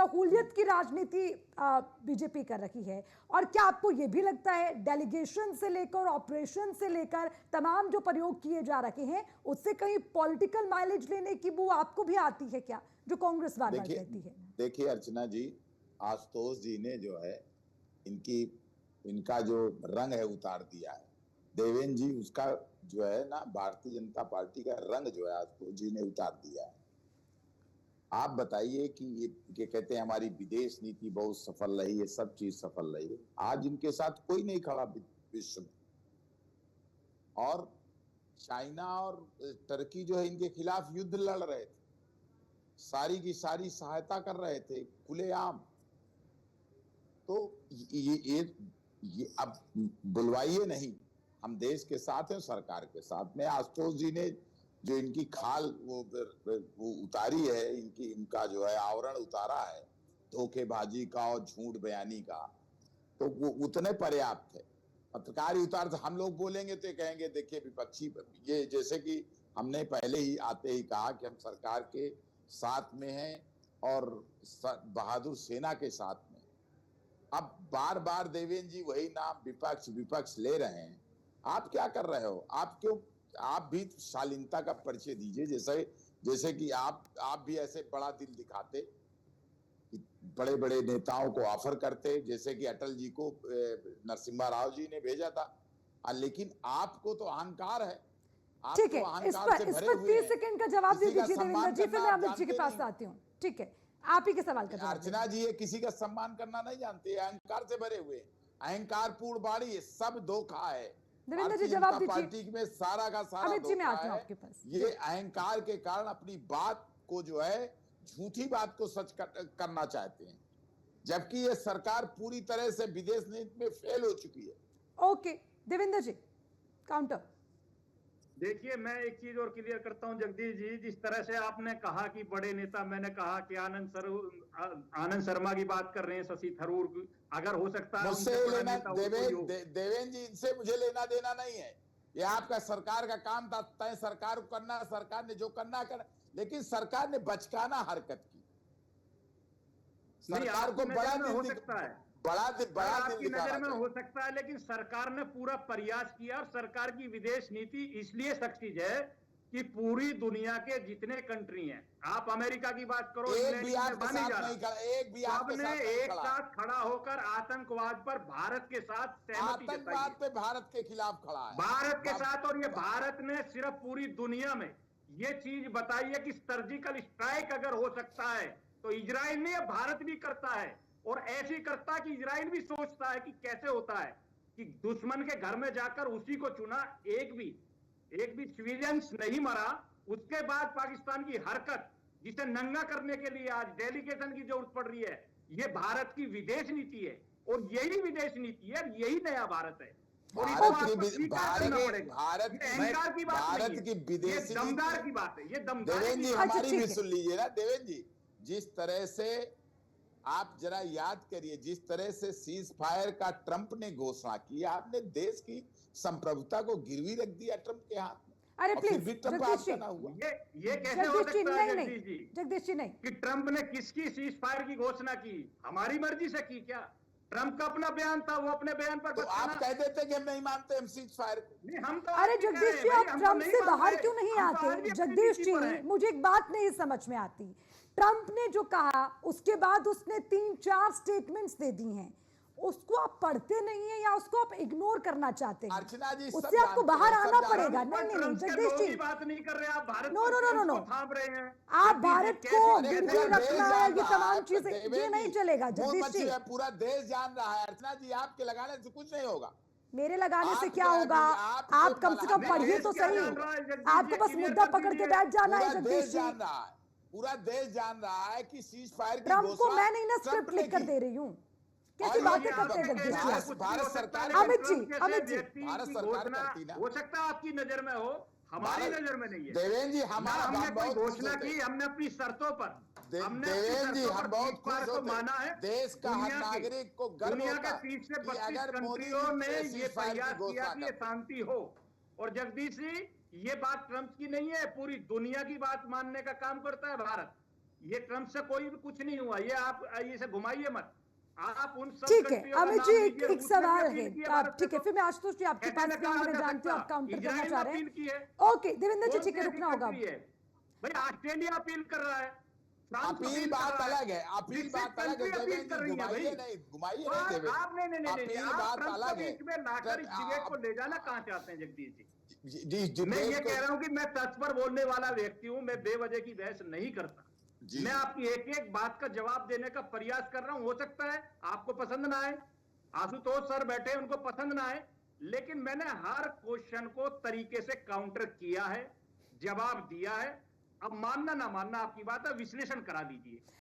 सहूलियत की राजनीति बीजेपी कर रही है। और क्या आपको यह भी लगता है डेलीगेशन से लेकर ऑपरेशन से लेकर तमाम जो प्रयोग किए जा रहे हैं उससे कहीं पॉलिटिकल माइलेज लेने की वो आपको भी आती है क्या, जो कांग्रेस बार बार कहती है? देखिए अर्चना जी, आशुतोष जी ने जो है इनका जो रंग है उतार दिया है। देवेंद्र जी उसका जो है ना, भारतीय जनता पार्टी का रंग जो है आशुतोष जी ने उतार दिया है। आप बताइए कि ये कहते हैं हमारी विदेश नीति बहुत सफल रही है, सब चीज सफल रही है। आज इनके साथ कोई नहीं खड़ा विश्व में, और चाइना और टर्की जो है इनके खिलाफ युद्ध लड़ रहे थे, सारी की सारी सहायता कर रहे थे खुलेआम। तो ये अब बुलवाइए नहीं, हम देश के साथ हैं, सरकार के साथ में। आशुतोष जी ने जो इनकी खाल वो उतारी है, इनका जो है आवरण उतारा है धोखेबाजी का और झूठ बयानी का, तो वो उतने पर्याप्त है। पत्रकार ही उतार, हम लोग बोलेंगे तो कहेंगे देखिए विपक्षी, ये जैसे कि हमने पहले ही आते ही कहा कि हम सरकार के साथ में हैं और बहादुर सेना के साथ में। अब बार बार देवेंद्र जी वही नाम विपक्ष ले रहे हैं। आप क्या कर रहे हो? आप भी शालीनता का परिचय दीजिए, जैसे कि आप भी ऐसे बड़ा दिल दिखाते, बड़े बड़े नेताओं को ऑफर करते, जैसे कि अटल जी को नरसिम्हा राव जी ने भेजा था। लेकिन आपको तो अहंकार है। ठीक है, इस पर 30 सेकंड का जवाब दे दीजिए देवेंद्र जी, फिर मैं अमित जी के पास आती हूँ। ठीक है, आप ही के सवाल का जवाब। अर्चना जी, ये किसी का सम्मान करना नहीं जानते, अहंकार से भरे हुए, अहंकार पूर्ण बाड़ी, ये सब धोखा है। देवेंद्र जी जवाब दीजिए। पार्टी में सारा का सारा अमित जी मैं आती हूं आपके पास। ये अहंकार के कारण अपनी बात को जो है, झूठी बात को सच करना चाहते हैं, जबकि ये सरकार पूरी तरह से विदेश नीति में फेल हो चुकी है। ओके देवेंद्र जी, काउंटर। देखिए, मैं एक चीज और क्लियर करता हूं जगदीश जी, जिस तरह से आपने कहा कि बड़े नेता, मैंने कहा कि आनंद शर्मा की बात कर रहे हैं, शशि थरूर, अगर हो सकता है मुझसे लेना, देवेंद्र जी इनसे मुझे लेना देना नहीं है। ये आपका सरकार का काम था, तय सरकार को करना, सरकार ने जो करना कर, लेकिन सरकार ने बचकाना हरकत की। सरकार को बड़ा हो सकता है, बड़ा आपकी नजर में हो सकता है, लेकिन सरकार ने पूरा प्रयास किया। और सरकार की विदेश नीति इसलिए सक्सेस है कि पूरी दुनिया के जितने कंट्री हैं, आप अमेरिका की बात करो, एक भी सबने एक साथ खड़ा होकर आतंकवाद पर भारत के साथ सहमति जताई, आतंकवाद पे भारत के खिलाफ खड़ा है, भारत के साथ। और ये भारत ने सिर्फ पूरी दुनिया में ये चीज बताई है कि सर्जिकल स्ट्राइक अगर हो सकता है तो इजराइल ने, भारत भी करता है। और ऐसी करता है कि इजराइल भी सोचता है कि कैसे होता है कि दुश्मन के घर में जाकर उसी को चुना, एक भी सिविलियंस नहीं मरा। उसके बाद पाकिस्तान की हरकत, जिसे नंगा करने के लिए आज डेलीगेशन की जरूरत पड़ रही है, ये भारत की विदेश नीति है। और यही विदेश नीति है, यही नया भारत है। और भारत की विदेशी दमदार की बात है, ये दमदार। देवेंद्र जी हमारी भी सुन लीजिए ना। देवेंद्र जी, जिस तरह से आप जरा याद करिए, जिस तरह से सीज फायर का ट्रंप ने घोषणा की, आपने देश की संप्रभुता को गिरवी रख दिया ट्रंप के हाथ में। अरे प्लीज जगदीश जी, ये कैसे हो सकता है जगदीश जी नहीं कि ट्रंप ने किसकी सीज फायर की घोषणा की? हमारी मर्जी से की क्या? ट्रंप का अपना बयान था, वो अपने बयान पर तो आप कह देते कि हम नहीं मानते हम सीज फायर को। नहीं, हम तो अरे जगदीश जी, आप ट्रंप से बाहर क्यों नहीं आते? जगदीश जी, मुझे एक बात नहीं समझ में आती। ट्रंप ने जो कहा उसके बाद उसने 3-4 स्टेटमेंट्स दे दी हैं, उसको आप पढ़ते नहीं है या उसको आप इग्नोर करना चाहते हैं? अर्चना जी, उससे आपको बाहर आना पड़ेगा। नहीं जगदीश जी, बात नहीं कर रहे आप, भारत नो थाम रहे हैं। आप भारत को गिरवी रखना है, ये तमाम चीजें, ये नहीं चलेगा जगदीश जी। पूरा देश जान रहा है अर्चना जी, आपके लगाने से कुछ नहीं होगा। मेरे लगाने से क्या होगा? आप कम से कम पढ़िए तो सही। आपको बस मुद्दा पकड़ के बैठ जाना है जगदीश जी। पूरा देश जान रहा है कि सीज फायर की ट्रंप को मैं नहीं ना स्क्रिप्ट लिख कर दे रही हूँ। कैसी बातें करते हैं जगदीश जी? भारत सरकार, अमित जी भारत सरकार करती ना, हो सकता है आपकी नजर में हो, हमारी नजर में नहीं है। देवेंद्र जी, हमने कोई घोषणा की, हमने अपनी शर्तों पर, देवेंद्र जी हम बहुत खुश होते माना है। देश का हर नागरिक को गर्व दुनिया होता के 30 से 32 अगर मोदी कंट्रियों ने ये प्रयास किया कि ये शांति हो। और जगदीश जी, ये बात ट्रंप की नहीं है, पूरी दुनिया की बात मानने का काम करता है भारत। ये ट्रंप से कोई भी कुछ नहीं हुआ, ये आप इसे घुमाइए मत। आप उन सब ठीक है कंट्रियों का अमित नाम जी, लीजिए, एक उसने भी सवाल अपील है की है भारत से ठीक है, तो। फिर मैं आशुतोष जी आपके ऐसे पास में भी कहा आऊंगी, मैं जा जानती हूँ सकता, आप काउंटर करना इजराइल चाह ने रहे अपील की है। हैं। ओके देवेंद्र जी, कौन ठीक सी है, ऐसी रुकना होगा। कंट्री है भाई? ऑस्ट्रेलिया अपील कर रहा है, फ्रांस अपील अपील कर बात रहा है, अलग है, अपील विकसित बात अलग है कंट्री अपील देवेंद्र कर जी, रही है भाई। घुमाइए तो नहीं देवेंद्र। आप नहीं, अपील आप बात ट्रंप को अलग है। बीच में लाकर इस डिबेट को ले जाना कहाँ चाहते हैं जगदीश जी? जिस मैं ये डिबेट को कह रहा हूं कि मैं सच पर बोलने वाला व्यक्ति हूं, मैं बेवजह की बहस नहीं करता। जी मैं जी आपकी एक एक बात का जवाब देने का प्रयास कर रहा हूं। हो सकता है आपको पसंद ना आए, आशुतोष सर बैठे उनको पसंद ना आए, लेकिन मैंने हर क्वेश्चन को तरीके से काउंटर किया है, जवाब दिया है। अब मानना ना मानना आपकी बात है, विश्लेषण करा लीजिए।